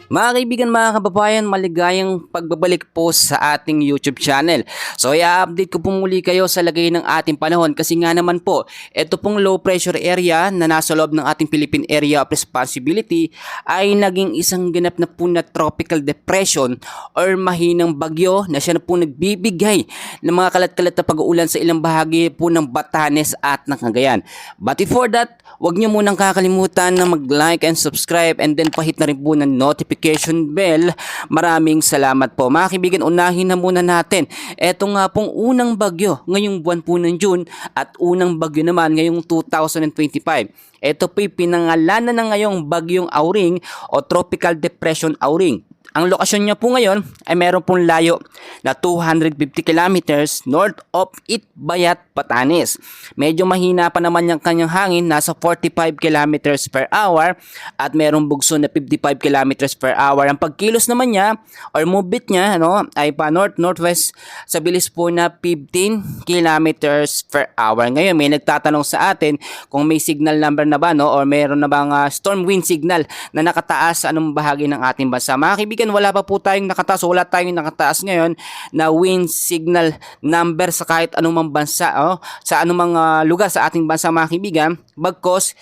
Mga kaibigan, mga kababayan, maligayang pagbabalik po sa ating YouTube channel. So, i-update ko po muli kayo sa lagay ng ating panahon kasi nga naman po, ito pong low pressure area na nasa loob ng ating Philippine Area of Responsibility ay naging isang ganap na po na tropical depression or mahinang bagyo na siya na po nagbibigay ng mga kalat-kalat na pag-uulan sa ilang bahagi po ng Batanes at ng Cagayan. But before that, huwag niyo munang kakalimutan na mag-like and subscribe and then pahit na rin po ng notification bell. Maraming salamat po. Mga kaibigan, unahin na muna natin. Ito nga pong unang bagyo ngayong buwan po ng June at unang bagyo naman ngayong 2025. Ito po'y pinangalanan na ngayong bagyong Auring o Tropical Depression Auring. Ang lokasyon niya po ngayon ay meron pong layo na 250 kilometers north of Itbayat, Batanes. Medyo mahina pa naman yung kanyang hangin, nasa 45 kilometers per hour at merong bugso na 55 kilometers per hour. Ang pagkilos naman niya or movement niya ay pa north-northwest sa bilis po na 15 kilometers per hour. Ngayon may nagtatanong sa atin kung may signal number na ba or meron na bang storm wind signal na nakataas sa anong bahagi ng ating bansa. Mga kaibigan, wala pa po tayong nakataas o wala tayong nakataas ngayon na wind signal number sa kahit anumang bansa sa anumang lugar sa ating bansa, mga kaibigan. Bagkos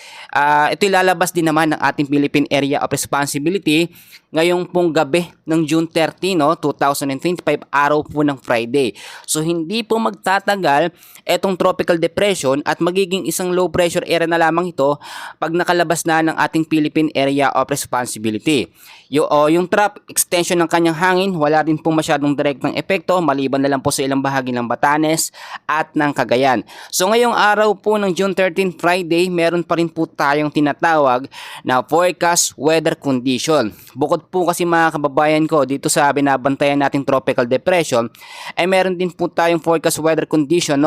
ito ilalabas din naman ng ating Philippine Area of Responsibility ngayong pong gabi ng June 30, 2025, araw po ng Friday. So hindi po magtatagal etong tropical depression at magiging isang low pressure area na lamang ito pag nakalabas na ng ating Philippine Area of Responsibility. Yung trap extension ng kanyang hangin, wala din po masyadong direktang epekto maliban na lang po sa ilang bahagi ng Batanes at ng Cagayan. So ngayong araw po ng June 13, Friday, meron pa rin po tayong tinatawag na forecast weather condition. Bukod po kasi, mga kababayan ko, dito sa binabantayan nating tropical depression ay meron din po tayong forecast weather condition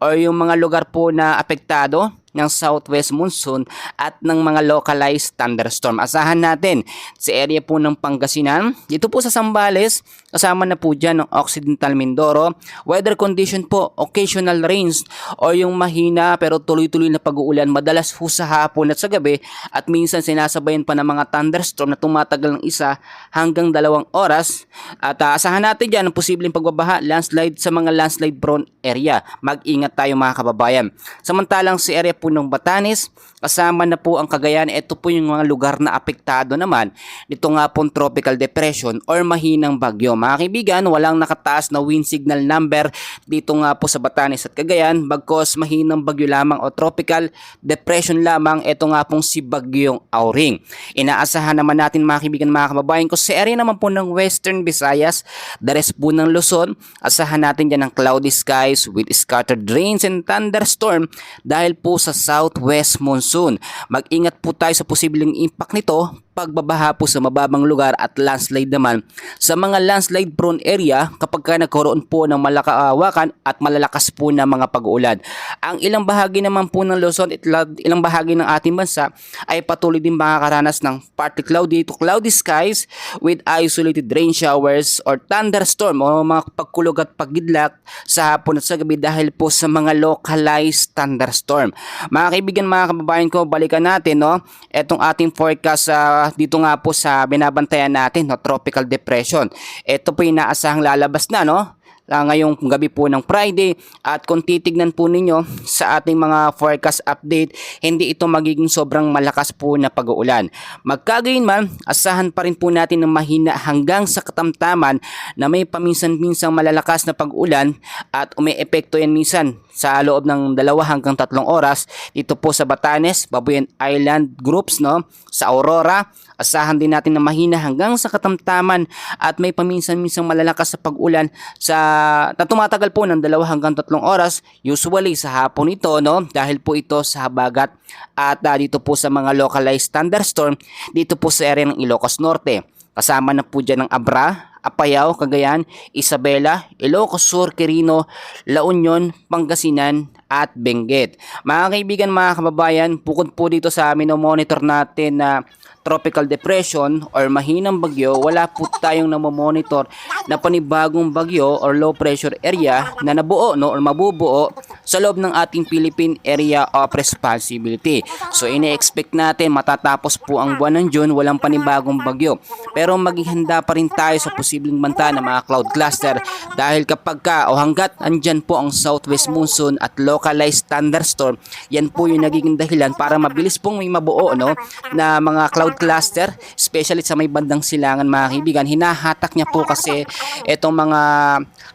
or yung mga lugar po na apektado ng southwest monsoon at ng mga localized thunderstorm. Asahan natin sa area po ng Pangasinan, dito po sa Zambales, kasama na po dyan ng Occidental Mindoro. Weather condition po, occasional rains o yung mahina pero tuloy-tuloy na pag-uulan madalas po sa hapon at sa gabi at minsan sinasabayan pa ng mga thunderstorm na tumatagal ng 1 hanggang 2 oras. At asahan natin dyan ang posibleng pagbabaha, landslide sa mga landslide prone area. Mag-ingat tayo, mga kababayan. Samantalang sa area po ng Batanes, kasama na po ang Cagayan. Ito po yung mga lugar na apektado naman nito nga pong tropical depression or mahinang bagyo. Mga kaibigan, walang nakataas na wind signal number dito nga po sa Batanes at Cagayan, bagkos mahinang bagyo lamang o tropical depression lamang ito nga pong si Bagyong Auring. Inaasahan naman natin, mga kaibigan, mga kababayan ko, sa area naman po ng Western Visayas, the rest po ng Luzon, asahan natin dyan ng cloudy skies with scattered rains and thunderstorm dahil po sa southwest monsoon. Mag-ingat po tayo sa posibleng impact nito, pagbabaha po sa mababang lugar at landslide naman sa mga landslide prone area kapag nagkaroon po ng malakawakan at malalakas po na mga pag-uulan. Ang ilang bahagi naman po ng Luzon at ilang bahagi ng ating bansa ay patuloy din makakaranas ng partly cloudy to cloudy skies with isolated rain showers or thunderstorm o mga pagkulog at pagidlak sa hapon at sa gabi dahil po sa mga localized thunderstorm. Mga kaibigan, mga kababayan ko, balikan natin etong ating forecast dito nga po sa binabantayan natin, tropical depression. Ito po yung inaasahang lalabas na ngayong gabi po ng Friday at kung titignan po ninyo sa ating mga forecast update, hindi ito magiging sobrang malakas po na pag-uulan. Magkagayon man, asahan pa rin po natin ng mahina hanggang sa katamtaman na may paminsan-minsang malalakas na pag-ulan at umi-epekto yan minsan sa loob ng 2 hanggang 3 oras dito po sa Batanes, Babuyan Island groups sa Aurora. Asahan din natin na mahina hanggang sa katamtaman at may paminsan-minsang malalakas sa pag-ulan na tumatagal po ng 2 hanggang 3 oras, usually sa hapon ito dahil po ito sa habagat at dito po sa mga localized thunderstorm dito po sa area ng Ilocos Norte. Kasama na po dyan ng Abra, Apayao, Cagayan, Isabela, Ilocos Sur, Quirino, La Union, Pangasinan at Benguet. Mga kaibigan, mga kababayan, bukod po dito sa monitor natin na tropical depression or mahinang bagyo, wala po tayong namomonitor na panibagong bagyo or low pressure area na nabuo no or mabubuo sa loob ng ating Philippine Area of Responsibility. So ine-expect natin matatapos po ang buwan ng June walang panibagong bagyo. Pero maging handa pa rin tayo sa posibleng banta ng mga cloud cluster dahil kapag ka o hanggat andyan po ang southwest monsoon at localized thunderstorm, yan po yung nagiging dahilan para mabilis pong may mabuo no na mga cloud cluster, especially sa may bandang silangan mga kaibigan. Hinahatak niya po kasi itong mga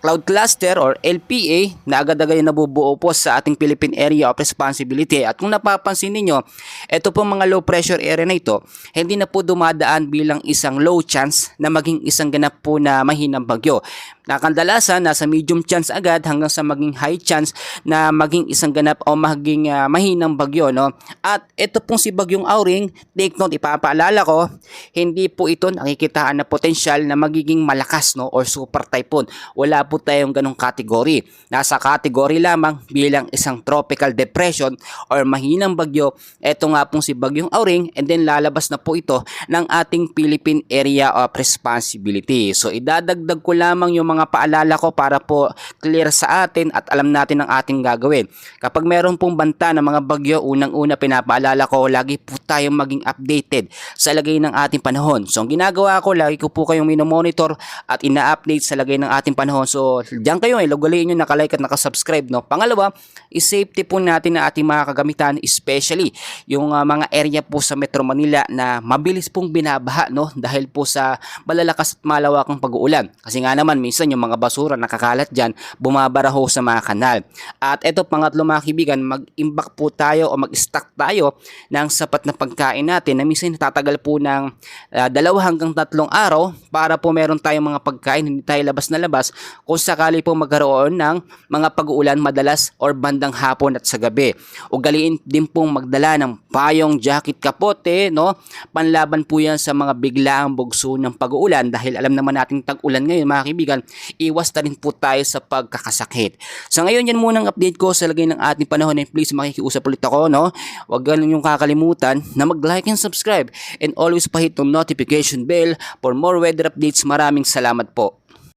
cloud cluster or LPA na agad-agad nabubuo po sa ating Philippine Area of Responsibility. At kung napapansin ninyo, ito po mga low pressure area na ito, hindi na po dumadaan bilang isang low chance na maging isang ganap po na mahinang bagyo. Nakandalasan, nasa medium chance agad hanggang sa maging high chance na maging isang ganap o maging mahinang bagyo. No? At ito pong si Bagyong Auring, take note, ipapaalala ko, hindi po ito nakikitaan na potensyal na magiging malakas no? Or super typhoon. Wala po tayong ganong kategory. Nasa kategory lamang bilang isang tropical depression or mahinang bagyo. Ito nga pong si Bagyong Auring and then lalabas na po ito ng ating Philippine Area of Responsibility. So idadagdag ko lamang yung mga paalala ko para po clear sa atin at alam natin ang ating gagawin. Kapag meron pong banta ng mga bagyo, unang-una pinapaalala ko, lagi po tayong maging updated sa lagay ng ating panahon. So ang ginagawa ko, lagi ko po kayong minomonitor at ina-update sa lagay ng ating panahon. So diyan kayo, lugaliin nyo, nakalike at nakasubscribe. No? Pangalawa, is-safety po natin ang ating mga kagamitan, especially yung mga area po sa Metro Manila na mabilis pong binabaha no? Dahil po sa malalakas at malawakang pag-uulan. Kasi nga naman, minsan yung mga basura nakakalat dyan, bumabara ho sa mga kanal. At ito pangatlo mga kaibigan, mag-imbak po tayo o mag-stock tayo ng sapat na pagkain natin na minsan natatagal po ng 2 hanggang 3 araw para po meron tayong mga pagkain, hindi tayo labas na labas kung sakali po magkaroon ng mga pag-uulan madalas or bandang hapon at sa gabi. Ugaliin din pong magdala ng payong, jacket, kapote, no? Panlaban po yan sa mga biglaang bugso ng pag-uulan dahil alam naman nating tag-ulan ngayon mga kaibigan, iwas na rin po tayo sa pagkakasakit. So ngayon yan muna ang update ko sa lagay ng ating panahon and please makikiusap ulit ako, no? Huwag ganun yung kakalimutan na mag-like and subscribe and always pahit ng notification bell for more weather updates. Maraming salamat po.